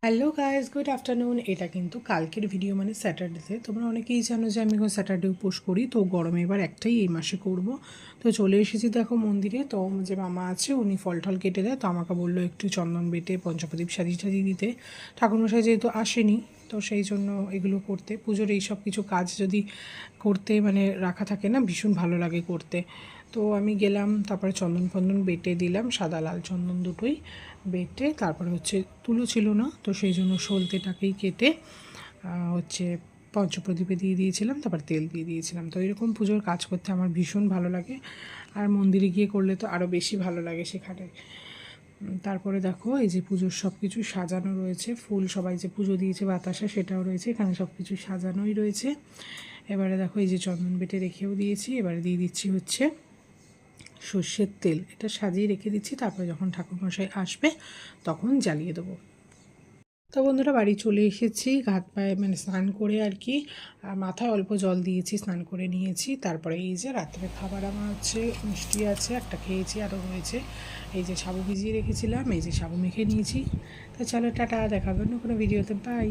Hello guys, good afternoon. এটা কিন্তু কালকের ভিডিও, মানে স্যাটারডেতে। তোমরা অনেকেই জানো যে আমি এখন স্যাটারডে উপোস করি, তো গরমে এবার একটাই এই মাসে করব। তো চলে এসেছি দেখো মন্দিরে। তো যে মামা আছে উনি ফল টল কেটে দেয়, তো আমাকে বললো একটু চন্দন বেটে পঞ্চপ্রদীপ সাজিয়ে টাজিয়ে দিতে। ঠাকুরমশাই যেহেতু আসেনি, তো সেই জন্য এগুলো করতে, পুজোর এই সব কিছু কাজ যদি করতে মানে রাখা থাকে না, ভীষণ ভালো লাগে করতে। তো আমি গেলাম, তারপরে চন্দন ফন্দন বেটে দিলাম, সাদা লাল চন্দন দুটোই বেটে। তারপরে হচ্ছে তুলো ছিল না, তো সেই জন্য সলতেটাকেই কেটে হচ্ছে পঞ্চপ্রদীপে দিয়ে দিয়েছিলাম, তারপর তেল দিয়ে দিয়েছিলাম। তো এরকম পুজোর কাজ করতে আমার ভীষণ ভালো লাগে, আর মন্দিরে গিয়ে করলে তো আরও বেশি ভালো লাগে সেখানে। তারপরে দেখো এই যে পুজোর সব কিছু সাজানো রয়েছে, ফুল সবাই যে পুজো দিয়েছে বাতাসা সেটাও রয়েছে এখানে, সব কিছু সাজানোই রয়েছে। এবারে দেখো এই যে চন্দন বেটে রেখেও দিয়েছি, এবারে দিয়ে দিচ্ছি হচ্ছে সর্ষের তেল। এটা সাজিয়ে রেখে দিচ্ছি, তারপরে যখন ঠাকুরমশাই আসবে তখন জ্বালিয়ে দেবো। তো বন্ধুরা, বাড়ি চলে এসেছি, হাত পায়ে মানে স্নান করে আর কি, আর মাথায় অল্প জল দিয়েছি, স্নান করে নিয়েছি। তারপরে এই যে রাত্রে খাবার আমার হচ্ছে মিষ্টি আছে, একটা খেয়েছি, আরও রয়েছে। এই যে সাবু ভিজিয়ে রেখেছিলাম, এই যে সাবু মেখে নিয়েছি। তো চলো টাটা, দেখাবেন কোনো ভিডিওতে, বাই।